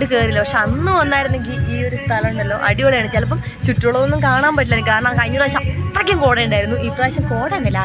കയറില്ല. പക്ഷെ അന്ന് വന്നായിരുന്നെങ്കിൽ ഈ ഒരു സ്ഥലം ഉണ്ടല്ലോ അടിപൊളിയാണ്. ചിലപ്പം ചുറ്റുള്ളതൊന്നും കാണാൻ പറ്റില്ല, കാരണം കഴിഞ്ഞ പ്രാവശ്യം അത്രയ്ക്കും കോട ഉണ്ടായിരുന്നു. ഈ പ്രാവശ്യം കോട ഒന്നുമില്ല.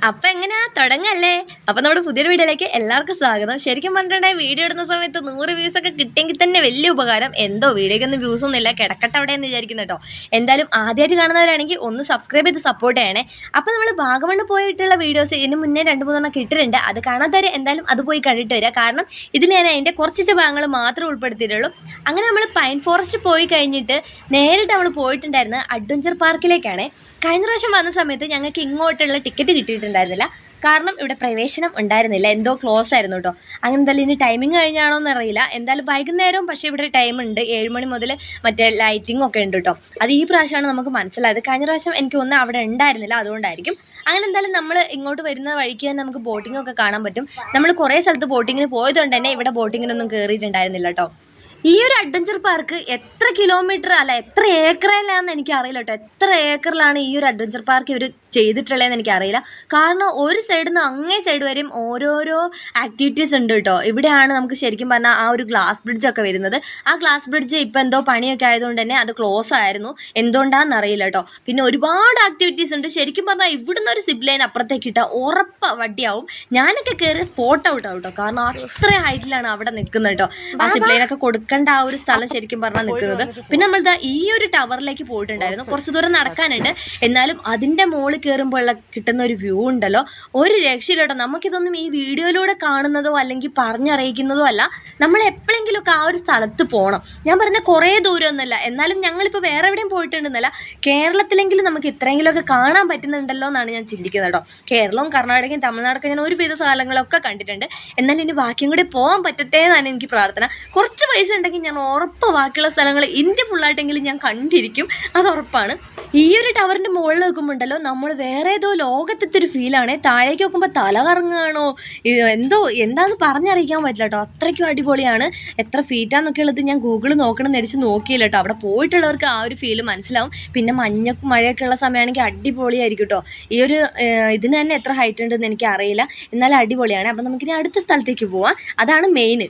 അപ്പം എങ്ങനെയാ തുടങ്ങല്ലേ? അപ്പം നമ്മുടെ പുതിയൊരു വീഡിയോയിലേക്ക് എല്ലാവർക്കും സ്വാഗതം. ശരിക്കും പറഞ്ഞിട്ടുണ്ടെങ്കിൽ വീഡിയോ ഇടുന്ന സമയത്ത് 100 വ്യൂസൊക്കെ കിട്ടിയെങ്കിൽ തന്നെ വലിയ ഉപകാരം. എന്തോ വീഡിയോയ്ക്കൊന്നും വ്യൂസൊന്നും ഇല്ല, കിടക്കട്ടെ അവിടെ എന്ന് വിചാരിക്കുന്നു കേട്ടോ. എന്തായാലും ആദ്യമായിട്ട് കാണുന്നവരാണെങ്കിൽ ഒന്ന് സബ്സ്ക്രൈബ് ചെയ്ത് സപ്പോർട്ട് ചെയ്യണേ. അപ്പോൾ നമ്മൾ വാഗമണ് പോയിട്ടുള്ള വീഡിയോസ് ഇതിന് മുന്നേ 2-3 ഇട്ടിട്ടുണ്ട്. അത് കാണാത്തവരെ എന്തായാലും അത് പോയി കണ്ടിട്ട് വരിക. കാരണം ഇതിൽ ഞാൻ അതിൻ്റെ കുറച്ച് ഭാഗങ്ങൾ മാത്രമേ ഉൾപ്പെടുത്തിയിട്ടുള്ളൂ. അങ്ങനെ നമ്മൾ പൈൻ ഫോറസ്റ്റ് പോയി കഴിഞ്ഞിട്ട് നേരിട്ട് നമ്മൾ പോയിട്ടുണ്ടായിരുന്നത് അഡ്വഞ്ചർ പാർക്കിലേക്കാണ്. കഴിഞ്ഞ പ്രാവശ്യം വന്ന സമയത്ത് ഞങ്ങൾക്ക് ഇങ്ങോട്ടുള്ള ടിക്കറ്റ് കിട്ടിയിട്ടുണ്ടായിരുന്നില്ല, കാരണം ഇവിടെ പ്രവേശനം ഉണ്ടായിരുന്നില്ല, എന്തോ ക്ലോസ് ആയിരുന്നു കേട്ടോ. അങ്ങനെ എന്തായാലും ഇനി ടൈമിങ് കഴിഞ്ഞാണോ എന്നറിയില്ല. എന്തായാലും വൈകുന്നേരവും പക്ഷേ ഇവിടെ ടൈമുണ്ട്, 7 മണി മുതൽ മറ്റേ ലൈറ്റിംഗ് ഒക്കെ ഉണ്ട് കേട്ടോ. അത് ഈ പ്രാവശ്യമാണ് നമുക്ക് മനസ്സിലായത്. കഴിഞ്ഞ പ്രാവശ്യം എനിക്ക് ഒന്നും അവിടെ ഉണ്ടായിരുന്നില്ല, അതുകൊണ്ടായിരിക്കും. അങ്ങനെ എന്തായാലും നമ്മൾ ഇങ്ങോട്ട് വരുന്ന വഴിക്ക് തന്നെ നമുക്ക് ബോട്ടിംഗ് ഒക്കെ കാണാൻ പറ്റും. നമ്മൾ കുറേ സ്ഥലത്ത് ബോട്ടിങ്ങിന് പോയതുകൊണ്ട് തന്നെ ഇവിടെ ബോട്ടിങ്ങിനൊന്നും കയറിയിട്ടുണ്ടായിരുന്നില്ല കേട്ടോ. ഈ ഒരു അഡ്വഞ്ചർ പാർക്ക് എത്ര കിലോമീറ്റർ അല്ല എത്ര ഏക്കറിലാണെന്ന് എനിക്കറിയില്ല കേട്ടോ. എത്ര ഏക്കറിലാണ് ഈ ഒരു അഡ്വഞ്ചർ പാർക്ക് ഇവർ ചെയ്തിട്ടുള്ളതെന്ന് എനിക്കറിയില്ല. കാരണം ഒരു സൈഡിൽ നിന്ന് അങ്ങേ സൈഡ് വരെയും ഓരോരോ ആക്ടിവിറ്റീസ് ഉണ്ട് കേട്ടോ. ഇവിടെയാണ് നമുക്ക് ശരിക്കും പറഞ്ഞാൽ ആ ഒരു ഗ്ലാസ് ബ്രിഡ്ജൊക്കെ വരുന്നത്. ആ ഗ്ലാസ് ബ്രിഡ്ജ് ഇപ്പം എന്തോ പണിയൊക്കെ ആയതുകൊണ്ട് തന്നെ അത് ക്ലോസ് ആയിരുന്നു, എന്തുകൊണ്ടാണെന്ന് അറിയില്ല കേട്ടോ. പിന്നെ ഒരുപാട് ആക്ടിവിറ്റീസ് ഉണ്ട്. ശരിക്കും പറഞ്ഞാൽ ഇവിടുന്ന് ഒരു സിപ്പ് ലൈൻ അപ്പുറത്തേക്ക് ഇട്ടാൽ ഉറപ്പ് വട്ടിയാവും. ഞാനൊക്കെ കയറിയ സ്പോട്ട് ഔട്ട് ആവും കേട്ടോ, കാരണം അത്ര ഹൈറ്റിലാണ് അവിടെ നിൽക്കുന്നത് കേട്ടോ. ആ സിപ്പ് ലൈനൊക്കെ കൊടുക്കേണ്ട ആ ഒരു സ്ഥലം ശരിക്കും പറഞ്ഞാൽ നിൽക്കുന്നത്. പിന്നെ നമ്മൾ ഈ ഒരു ടവറിലേക്ക് പോയിട്ടുണ്ടായിരുന്നു. കുറച്ച് ദൂരം നടക്കാനുണ്ട്, എന്നാലും അതിൻ്റെ മുകളിൽ കയറുമ്പോൾ കിട്ടുന്ന ഒരു വ്യൂ ഉണ്ടല്ലോ, ഒരു രക്ഷയിലോട്ടോ. നമുക്കിതൊന്നും ഈ വീഡിയോയിലൂടെ കാണുന്നതോ അല്ലെങ്കിൽ പറഞ്ഞറിയിക്കുന്നതോ അല്ല, നമ്മൾ എപ്പോഴെങ്കിലുമൊക്കെ ആ ഒരു സ്ഥലത്ത് പോകണം. ഞാൻ പറഞ്ഞ കുറേ ദൂരമൊന്നുമല്ല, എന്നാലും ഞങ്ങളിപ്പോൾ വേറെ എവിടെയും പോയിട്ടുണ്ടെന്നല്ല, കേരളത്തിലെങ്കിലും നമുക്ക് ഇത്രയെങ്കിലുമൊക്കെ കാണാൻ പറ്റുന്നുണ്ടല്ലോ എന്നാണ് ഞാൻ ചിന്തിക്കുന്നത് കേട്ടോ. കേരളവും കർണാടകയും തമിഴ്നാടൊക്കെ ഞാൻ ഒരുവിധ സ്ഥലങ്ങളൊക്കെ കണ്ടിട്ടുണ്ട്, എന്നാൽ ഇനി ബാക്കിയും കൂടി പോകാൻ പറ്റട്ടെ എന്നാണ് എനിക്ക് പ്രാർത്ഥന. കുറച്ച് പൈസ ഉണ്ടെങ്കിൽ ഞാൻ ഉറപ്പ് ബാക്കിയുള്ള സ്ഥലങ്ങൾ ഇന്ത്യ ഫുള്ളായിട്ടെങ്കിലും ഞാൻ കണ്ടിരിക്കും, അത് ഉറപ്പാണ്. ഈ ഒരു ടവറിൻ്റെ മുകളിൽ നോക്കുമ്പോണ്ടല്ലോ നമ്മൾ വേറെ ഏതോ ലോകത്തെ ഒരു ഫീലാണ്. താഴേക്ക് നോക്കുമ്പോൾ തല കറങ്ങുകയാണോ എന്താണെന്ന് പറഞ്ഞറിയിക്കാൻ പറ്റില്ല കേട്ടോ. അത്രയ്ക്കും അടിപൊളിയാണ്. എത്ര ഫീറ്റാന്നൊക്കെ ഉള്ളത് ഞാൻ ഗൂഗിളിൽ നടിച്ച് നോക്കിയില്ല കേട്ടോ. അവിടെ പോയിട്ടുള്ളവർക്ക് ആ ഒരു ഫീല് മനസ്സിലാവും. പിന്നെ മഴയൊക്കെ ഉള്ള സമയമാണെങ്കിൽ അടിപൊളിയായിരിക്കും കേട്ടോ. ഈ ഒരു ഇതിന് തന്നെ എത്ര ഹൈറ്റ് ഉണ്ടെന്ന് എനിക്ക് അറിയില്ല, എന്നാലും അടിപൊളിയാണ്. അപ്പം നമുക്കിനി അടുത്ത സ്ഥലത്തേക്ക് പോവാം, അതാണ് മെയിൻ.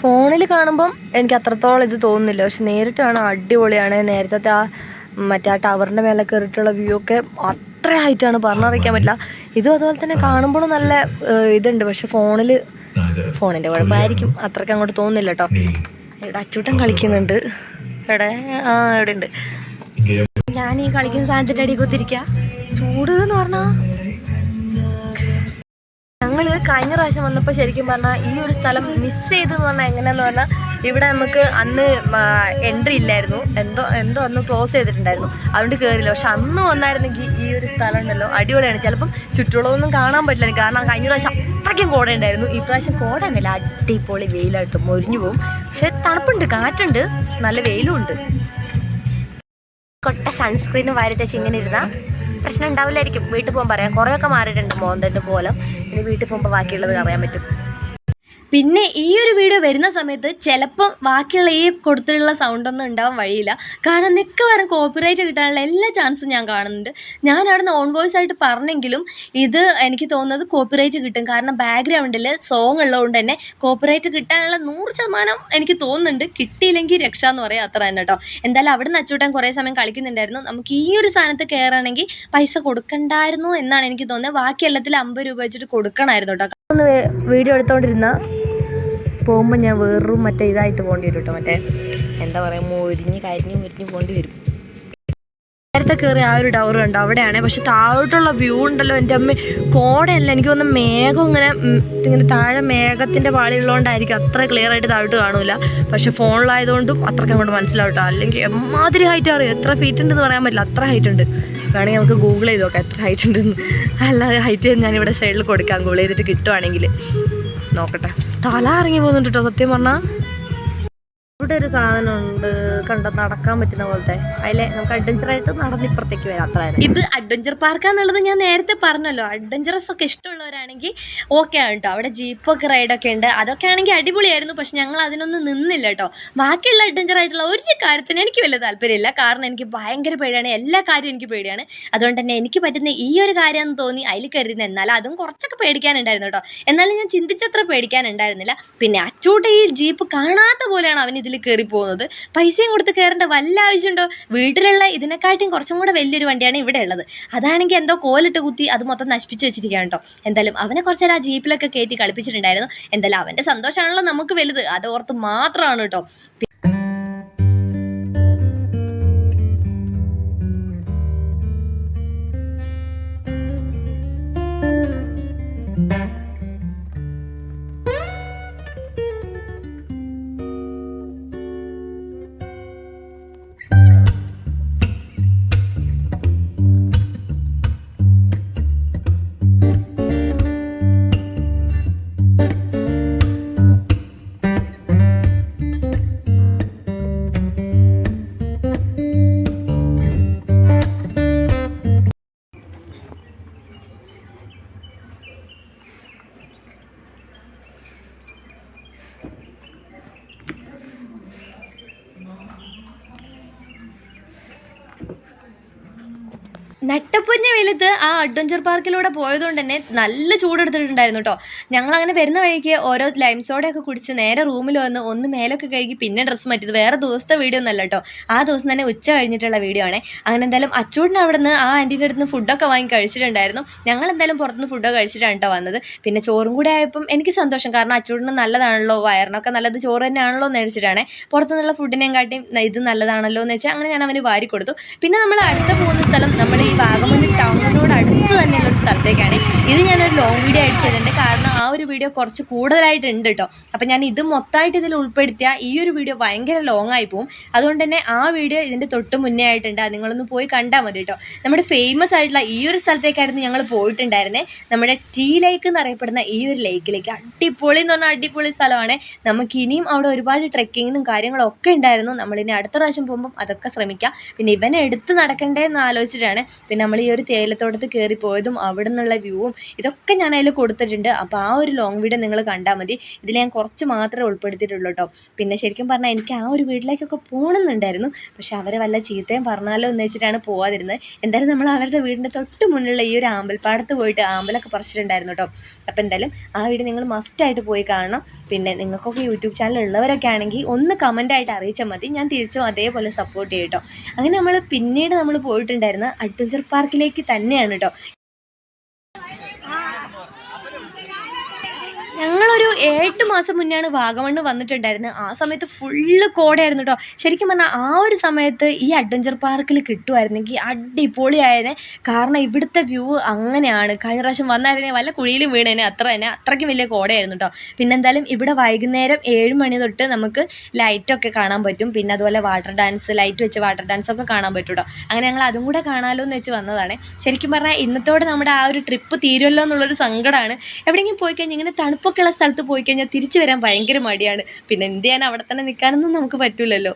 ഫോണിൽ കാണുമ്പം എനിക്ക് അത്രത്തോളം ഇത് തോന്നുന്നില്ല, പക്ഷെ നേരിട്ട് കാണാൻ അടിപൊളിയാണ്. നേരത്തെ ആ ടവറിൻ്റെ മേലെ കയറിയിട്ടുള്ള വ്യൂ ഒക്കെ അത്ര ഹൈറ്റാണ്, പറഞ്ഞറിയിക്കാൻ പറ്റില്ല. ഇതും അതുപോലെ തന്നെ കാണുമ്പോഴും നല്ല ഇതുണ്ട്, പക്ഷെ ഫോണിൻ്റെ കുഴപ്പമായിരിക്കും, അത്രയ്ക്ക് അങ്ങോട്ട് തോന്നുന്നില്ല കേട്ടോ. ഇവിടെ അച്ചൂട്ടൻ കളിക്കുന്നുണ്ട്. എവിടെ ഉണ്ട്? ഞാൻ ഈ കളിക്കുന്ന സാധനത്തിൻ്റെ അടിയിൽ കുത്തിരിക്കുക. ചൂട് എന്ന് പറഞ്ഞാൽ ഞങ്ങൾ കഴിഞ്ഞ പ്രാവശ്യം വന്നപ്പോൾ ശരിക്കും പറഞ്ഞാൽ ഈ ഒരു സ്ഥലം മിസ് ചെയ്തെന്ന് പറഞ്ഞാൽ എങ്ങനെയാന്ന് പറഞ്ഞാൽ, ഇവിടെ നമുക്ക് അന്ന് എൻട്രി ഇല്ലായിരുന്നു, എന്തോ അന്ന് ക്ലോസ് ചെയ്തിട്ടുണ്ടായിരുന്നു, അതുകൊണ്ട് കയറില്ല. പക്ഷെ അന്ന് വന്നായിരുന്നെങ്കിൽ ഈ ഒരു സ്ഥലം ഉണ്ടല്ലോ അടിപൊളിയാണ്. ചിലപ്പം ചുറ്റുള്ളതൊന്നും കാണാൻ പറ്റില്ല, കാരണം കഴിഞ്ഞ പ്രാവശ്യം അത്രയ്ക്കും കോട ഉണ്ടായിരുന്നു. ഈ പ്രാവശ്യം കോട ഒന്നുമില്ല, അടിപൊളി വെയിലായിട്ട് മൊരിഞ്ഞു പോകും. പക്ഷെ തണുപ്പുണ്ട്, കാറ്റുണ്ട്, നല്ല വെയിലും ഉണ്ട്. കൊട്ട സൺസ്ക്രീനും വാരിത്തേച്ച് ഇങ്ങനെ ഇരുന്നാൽ പ്രശ്നം ഉണ്ടാവില്ലായിരിക്കും. വീട്ടിൽ പോകുമ്പോൾ പറയാം, കുറേയൊക്കെ മാറിയിട്ടുണ്ട് മോന്തൻ്റെ പോലെ. ഇനി വീട്ടിൽ പോകുമ്പോൾ ബാക്കിയുള്ളത് അറിയാൻ പറ്റും. പിന്നെ ഈ ഒരു വീഡിയോ വരുന്ന സമയത്ത് ചിലപ്പം ബാക്കിയുള്ള ഈ കൊടുത്തിട്ടുള്ള സൗണ്ടൊന്നും ഉണ്ടാവാൻ വഴിയില്ല, കാരണം മിക്കവാറും കോപ്പിറൈറ്റ് കിട്ടാനുള്ള എല്ലാ ചാൻസും ഞാൻ കാണുന്നുണ്ട്. ഞാൻ അവിടെ നിന്ന് ഓൺ വോയിസ് ആയിട്ട് പറഞ്ഞെങ്കിലും ഇത് എനിക്ക് തോന്നുന്നത് കോപ്പിറൈറ്റ് കിട്ടും, കാരണം ബാക്ക്ഗ്രൗണ്ടിൽ സോങ് ഉള്ളതുകൊണ്ട് തന്നെ കോപ്പിറൈറ്റ് കിട്ടാനുള്ള 100% എനിക്ക് തോന്നുന്നുണ്ട്. കിട്ടിയില്ലെങ്കിൽ രക്ഷ എന്ന് പറയാം, അത്ര തന്നെ കേട്ടോ. എന്തായാലും അവിടെ നിന്ന് അച്ചൂട്ടാൻ കുറേ സമയം കളിക്കുന്നുണ്ടായിരുന്നു. നമുക്ക് ഈ ഒരു സ്ഥാനത്ത് കയറണമെങ്കിൽ പൈസ കൊടുക്കണ്ടായിരുന്നു എന്നാണ് എനിക്ക് തോന്നുന്നത്. ബാക്കി എല്ലാത്തിലും 50 രൂപ വെച്ചിട്ട് കൊടുക്കണമായിരുന്നു കേട്ടോ. ഒന്ന് വീഡിയോ എടുത്തോണ്ടിരുന്ന പോകുമ്പോൾ ഞാൻ വേറൊരു മറ്റേ ഇതായിട്ട് പോകേണ്ടി വരും കേട്ടോ. മറ്റേ എന്താ പറയുക, മുരിഞ്ഞ് പോകേണ്ടി വരും. നേരത്തെ കയറി ആ ഒരു ടവർ ഉണ്ട് അവിടെയാണ്, പക്ഷെ താഴോട്ടുള്ള വ്യൂ ഉണ്ടല്ലോ എൻ്റെ അമ്മ, കോടയല്ല, എനിക്ക് തോന്നുന്നു മേഘം ഇങ്ങനെ താഴെ മേഘത്തിൻ്റെ പാളിയുള്ളതുകൊണ്ടായിരിക്കും അത്ര ക്ലിയർ ആയിട്ട് താഴോട്ട് കാണൂല. പക്ഷെ ഫോണിലായതുകൊണ്ടും അത്രയ്ക്ക് അങ്ങോട്ട് മനസ്സിലാവും കേട്ടോ. അല്ലെങ്കിൽ എമ്മാതിരി ഹൈറ്റ് അറിയാം, എത്ര ഫീറ്റ് ഉണ്ടെന്ന് പറയാൻ പറ്റില്ല, അത്ര ഹൈറ്റ് ഉണ്ട്. വേണമെങ്കിൽ നമുക്ക് ഗൂഗിൾ ചെയ്ത് നോക്കാം എത്ര ഹൈറ്റ് ഉണ്ടെന്ന്. അല്ലാതെ ഹൈറ്റ് ഞാനിവിടെ സൈഡിൽ കൊടുക്കാം, ഗൂഗിൾ ചെയ്തിട്ട് കിട്ടുവാണെങ്കിൽ നോക്കട്ടെ. തല ഇറങ്ങി പോകുന്നുണ്ട് കേട്ടോ സത്യം പറഞ്ഞാൽ. ഇവിടെ ഒരു സാധനം ഉണ്ട് കണ്ടോ, നടക്കാൻ പറ്റുന്ന പോലത്തെ. അതിലെ നമുക്ക് അഡ്വഞ്ചറായിട്ട് നടന്ന് ഇപ്പുറത്തേക്ക് വരാം, അത്ര. ഇത് അഡ്വഞ്ചർ പാർക്കാന്നുള്ളത് ഞാൻ നേരത്തെ പറഞ്ഞല്ലോ. അഡ്വഞ്ചറസ് ഒക്കെ ഇഷ്ടമുള്ളവരാണെങ്കിൽ ഓക്കെ ആണ് കേട്ടോ. അവിടെ ജീപ്പൊക്കെ റൈഡൊക്കെ ഉണ്ട്, അതൊക്കെ ആണെങ്കിൽ അടിപൊളിയായിരുന്നു. പക്ഷെ ഞങ്ങൾ അതിനൊന്നും നിന്നില്ല കേട്ടോ. ബാക്കിയുള്ള അഡ്വഞ്ചർ ആയിട്ടുള്ള ഒരു കാര്യത്തിന് എനിക്ക് വലിയ താല്പര്യമില്ല. കാരണം എനിക്ക് ഭയങ്കര പേടിയാണ്, എല്ലാ കാര്യവും എനിക്ക് പേടിയാണ്. അതുകൊണ്ട് തന്നെ എനിക്ക് പറ്റുന്ന ഈ ഒരു കാര്യമെന്ന് തോന്നി അതിൽ കയറിയിരുന്നു. എന്നാലും അതും കുറച്ചൊക്കെ പേടിക്കാനുണ്ടായിരുന്നു കേട്ടോ. എന്നാലും ഞാൻ ചിന്തിച്ചത്ര പേടിക്കാനുണ്ടായിരുന്നില്ല. പിന്നെ അച്ചൂട്ട ഈ ജീപ്പ് കാണാത്ത പോലെയാണ് അവൻ ഇതിൽ കയറി പോകുന്നത്. പൈസയും കൊടുത്ത് കയറേണ്ട വല്ല ആവശ്യമുണ്ടോ? വീട്ടിലുള്ള ഇതിനെക്കാട്ടിയും കുറച്ചും കൂടെ വലിയൊരു വണ്ടിയാണ് ഇവിടെ ഉള്ളത്. അതാണെങ്കിൽ എന്തോ കോലിട്ട് കുത്തി അത് മൊത്തം നശിപ്പിച്ച് വെച്ചിരിക്കുകയാണ് കേട്ടോ. എന്തായാലും അവനെ കുറച്ച് നേരം ആ ജീപ്പിലൊക്കെ കയറ്റി കളിപ്പിച്ചിട്ടുണ്ടായിരുന്നു. എന്തായാലും അവൻ്റെ സന്തോഷമാണല്ലോ നമുക്ക് വലുത്, അത് ഓർത്ത് മാത്രമാണ് കേട്ടോ. നട്ടപ്പൊഞ്ഞ വെയിലത്ത് ആ അഡ്വഞ്ചർ പാർക്കിലൂടെ പോയതുകൊണ്ട് തന്നെ നല്ല ചൂടെടുത്തിട്ടുണ്ടായിരുന്നു കേട്ടോ. ഞങ്ങളങ്ങനെ വരുന്ന വഴിക്ക് ഓരോ ലൈം സോഡയൊക്കെ കുടിച്ച് നേരെ റൂമിൽ വന്ന് ഒന്ന് മേലൊക്കെ കഴുകി പിന്നെ ഡ്രസ്സ് മാറ്റിയത്. വേറെ ദിവസത്തെ വീഡിയോ ഒന്നല്ല കേട്ടോ, ആ ദിവസം തന്നെ ഉച്ച കഴിഞ്ഞിട്ടുള്ള വീഡിയോ ആണ്. അങ്ങനെ എന്തായാലും അച്ചൂടിന് അവിടെ നിന്ന് ആ ആൻറ്റീൻ്റെ അടുത്ത് നിന്ന് ഫുഡൊക്കെ വാങ്ങി കഴിച്ചിട്ടുണ്ടായിരുന്നു. ഞങ്ങൾ എന്തായാലും പുറത്തുനിന്ന് ഫുഡൊക്കെ കഴിച്ചിട്ടാണ് കേട്ടോ വന്നത്. പിന്നെ ചോറും കൂടെ ആയപ്പം എനിക്ക് സന്തോഷം, കാരണം അച്ചൂടിന് നല്ലതാണല്ലോ, വയറിനൊക്കെ നല്ലത് ചോറ് തന്നെയാണല്ലോ എന്ന് കഴിച്ചിട്ടാണ്. പുറത്തുനിന്നുള്ള ഫുഡിനെയും കാട്ടിയും ഇത് നല്ലതാണല്ലോ എന്ന് വെച്ചാൽ അങ്ങനെ ഞാൻ അവന് വാരി കൊടുത്തു. പിന്നെ നമ്മൾ അടുത്ത പോകുന്ന സ്ഥലം നമ്മൾ ഈ വാഗമൺ ടൗണിനോട് അടുത്ത് തന്നെയുള്ള ഒരു സ്ഥലത്തേക്കാണ്. ഇത് ഞാനൊരു ലോങ് വീഡിയോ ആയിട്ട് ചെയ്തിട്ടുണ്ട്, കാരണം ആ ഒരു വീഡിയോ കുറച്ച് കൂടുതലായിട്ടുണ്ട് കേട്ടോ. അപ്പം ഞാൻ ഇത് മൊത്തമായിട്ട് ഇതിൽ ഉൾപ്പെടുത്തിയാൽ ഈ ഒരു വീഡിയോ ഭയങ്കര ലോങ് ആയി പോകും. അതുകൊണ്ട് തന്നെ ആ വീഡിയോ ഇതിൻ്റെ തൊട്ട് മുന്നേ ആയിട്ടുണ്ട്, അത് നിങ്ങളൊന്ന് പോയി കണ്ടാൽ മതി കേട്ടോ. നമ്മുടെ ഫേമസ് ആയിട്ടുള്ള ഈ ഒരു സ്ഥലത്തേക്കായിരുന്നു ഞങ്ങൾ പോയിട്ടുണ്ടായിരുന്നത്. നമ്മുടെ ടീ ലേക്ക് എന്നറിയപ്പെടുന്ന ഈ ഒരു ലേക്കിലേക്ക്. അടിപൊളി എന്ന് പറഞ്ഞാൽ അടിപൊളി സ്ഥലമാണ്. നമുക്ക് ഇനിയും അവിടെ ഒരുപാട് ട്രെക്കിങ്ങിനും കാര്യങ്ങളും ഒക്കെ ഉണ്ടായിരുന്നു. നമ്മളിനി അടുത്ത പ്രാവശ്യം പോകുമ്പം അതൊക്കെ ശ്രമിക്കാം. പിന്നെ ഇവനെ എടുത്ത് നടക്കണ്ടേ എന്ന് ആലോചിച്ചിട്ടാണ്. പിന്നെ നമ്മൾ ഈ ഒരു തേയിലത്തോട്ടത്ത് കയറി പോയതും അവിടെ നിന്നുള്ള വ്യൂവും ഇതൊക്കെ ഞാൻ അതിൽ കൊടുത്തിട്ടുണ്ട്. അപ്പോൾ ആ ഒരു ലോങ് വീഡിയോ നിങ്ങൾ കണ്ടാൽ മതി. ഇതിൽ ഞാൻ കുറച്ച് മാത്രമേ ഉൾപ്പെടുത്തിയിട്ടുള്ളൂ കേട്ടോ. പിന്നെ ശരിക്കും പറഞ്ഞാൽ എനിക്ക് ആ ഒരു വീട്ടിലേക്കൊക്കെ പോകണമെന്നുണ്ടായിരുന്നു, പക്ഷെ അവരെ വല്ല ചീത്തയും പറഞ്ഞാലോ എന്ന് വെച്ചിട്ടാണ് പോകാതിരുന്നത്. എന്തായാലും നമ്മൾ അവരുടെ വീടിൻ്റെ തൊട്ട് മുന്നിലുള്ള ഈ ഒരു ആമ്പൽപ്പാടത്ത് പോയിട്ട് ആമ്പലൊക്കെ പറിച്ചിട്ടുണ്ടായിരുന്നു കേട്ടോ. അപ്പോൾ എന്തായാലും ആ വീഡിയോ നിങ്ങൾ മസ്റ്റായിട്ട് പോയി കാണണം. പിന്നെ നിങ്ങൾക്കൊക്കെ യൂട്യൂബ് ചാനൽ ഉള്ളവരൊക്കെ ആണെങ്കിൽ ഒന്ന് കമൻറ്റായിട്ട് അറിയിച്ചാൽ മതി, ഞാൻ തിരിച്ചും അതേപോലെ സപ്പോർട്ട് ചെയ്യും കേട്ടോ. അങ്ങനെ പിന്നീട് നമ്മൾ പോയിട്ടുണ്ടായിരുന്ന അഡ്വഞ്ചർ പാർക്കിലേക്ക് തന്നെയാണ് കേട്ടോ. ഞങ്ങളൊരു 8 മാസം മുന്നെയാണ് വാഗമണ്ണ് വന്നിട്ടുണ്ടായിരുന്നത്. ആ സമയത്ത് ഫുള്ള് കോടയായിരുന്നു കേട്ടോ. ശരിക്കും പറഞ്ഞാൽ ആ ഒരു സമയത്ത് ഈ അഡ്വഞ്ചർ പാർക്കിൽ കിട്ടുമായിരുന്നെങ്കിൽ അടിപൊളിയായതിനെ. കാരണം ഇവിടുത്തെ വ്യൂ അങ്ങനെയാണ്. കഴിഞ്ഞ പ്രാവശ്യം വന്നായിരുന്നേ വല്ല കുഴിയിലും വീണേനെ, അത്രയ്ക്കും വലിയ കോടയായിരുന്നു കേട്ടോ. പിന്നെ എന്തായാലും ഇവിടെ വൈകുന്നേരം 7 മണി തൊട്ട് നമുക്ക് ലൈറ്റൊക്കെ കാണാൻ പറ്റും. പിന്നെ അതുപോലെ വാട്ടർ ഡാൻസ്, ലൈറ്റ് വെച്ച് വാട്ടർ ഡാൻസ് ഒക്കെ കാണാൻ പറ്റും കേട്ടോ. അങ്ങനെ ഞങ്ങൾ അതും കൂടെ കാണാമല്ലോ എന്ന് വെച്ച് വന്നതാണ്. ശരിക്കും പറഞ്ഞാൽ ഇന്നത്തോടെ നമ്മുടെ ആ ഒരു ട്രിപ്പ് തീരുമല്ലോ എന്നുള്ളൊരു സങ്കടമാണ്. എവിടെയെങ്കിലും പോയി കഴിഞ്ഞാൽ ഇങ്ങനെ തണുപ്പൊക്കെയുള്ള സ്ഥലത്ത് പോയി കഴിഞ്ഞാൽ തിരിച്ചു വരാൻ ഭയങ്കര മടിയാണ്. പിന്നെ എന്ത് ചെയ്യാൻ, അവിടെ തന്നെ നിൽക്കാനൊന്നും നമുക്ക് പറ്റൂലല്ലോ.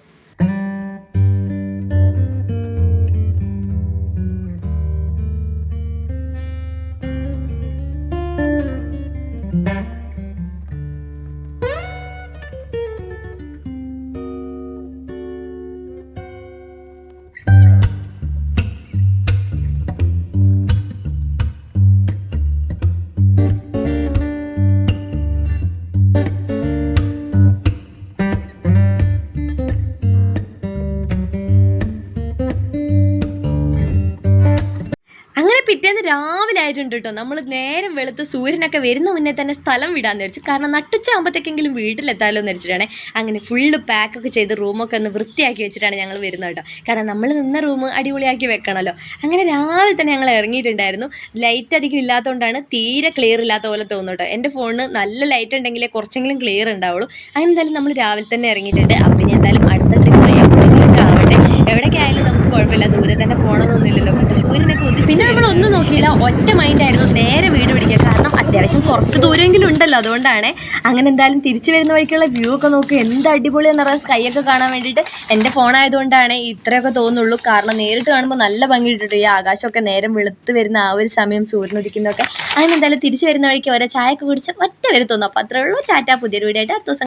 പിറ്റേന്ന് രാവിലെ ആയിട്ടുണ്ട് കേട്ടോ. നമ്മൾ നേരം വെളുത്ത് സൂര്യനൊക്കെ വരുന്ന മുന്നേ തന്നെ സ്ഥലം വിടാമെന്ന് വിചാരിച്ചു. കാരണം നട്ടുച്ചാകുമ്പോഴത്തേക്കെങ്കിലും വീട്ടിലെത്താമല്ലോ എന്ന് വെച്ചിട്ടാണ്. അങ്ങനെ ഫുള്ള് പാക്കൊക്കെ ചെയ്ത് റൂമൊക്കെ ഒന്ന് വൃത്തിയാക്കി വെച്ചിട്ടാണ് ഞങ്ങൾ വരുന്നത് കേട്ടോ. കാരണം നമ്മൾ നിന്ന റൂം അടിപൊളിയാക്കി വെക്കണമല്ലോ. അങ്ങനെ രാവിലെ തന്നെ ഞങ്ങൾ ഇറങ്ങിയിട്ടുണ്ടായിരുന്നു. ലൈറ്റ് അധികം ഇല്ലാത്തതുകൊണ്ടാണ് തീരെ ക്ലിയർ ഇല്ലാത്ത പോലെ തോന്നുന്നു കേട്ടോ. എൻ്റെ ഫോണിന് നല്ല ലൈറ്റ് ഉണ്ടെങ്കിലേ കുറച്ചെങ്കിലും ക്ലിയർ ഉണ്ടാവുള്ളൂ. അങ്ങനെ എന്തായാലും നമ്മൾ രാവിലെ തന്നെ ഇറങ്ങിയിട്ടുണ്ട്. അപ്പം ഇനി എന്തായാലും അടുത്ത ട്രിപ്പ് എവിടെയെങ്കിലും ആവട്ടെ, എവിടേക്ക് ആയാലും നമുക്ക് കുഴപ്പമില്ല, ദൂരെ തന്നെ പോകണമെന്നൊന്നുമില്ലല്ലോ കേട്ടോ. സൂര്യനൊക്കെ പിന്നെ നമ്മൾ ഒന്നും നോക്കിയില്ല, ഒറ്റ മൈൻഡായിരുന്നു നേരെ വീട് പിടിക്കുക. കാരണം അത്യാവശ്യം കുറച്ച് ദൂരമെങ്കിലും ഉണ്ടല്ലോ, അതുകൊണ്ടാണ്. അങ്ങനെ എന്തായാലും തിരിച്ചു വരുന്ന വഴിക്കുള്ള വ്യൂ ഒക്കെ നോക്കുക, എന്ത് അടിപൊളിയാണെന്ന് പറയാം. സ്കൈയൊക്കെ കാണാൻ വേണ്ടിയിട്ട് എൻ്റെ ഫോണായതുകൊണ്ടാണ് ഇത്രയൊക്കെ തോന്നുള്ളൂ. കാരണം നേരിട്ട് കാണുമ്പോൾ നല്ല ഭംഗി ഇട്ടിട്ട് ഈ ആകാശമൊക്കെ നേരം വെളുത്ത് വരുന്ന ആ ഒരു സമയം, സൂര്യൻ ഉദിക്കുന്നതൊക്കെ. അങ്ങനെ എന്തായാലും തിരിച്ചു വരുന്ന വഴിക്ക് ഓരോ ചായയൊക്കെ കുടിച്ച് ഒറ്റ വരെ തോന്നും. അപ്പോൾ അത്രേ ഉള്ളൂ. ടാറ്റ. പുതിയൊരു വീഡിയോ ആയിട്ട് അടുത്ത ദിവസം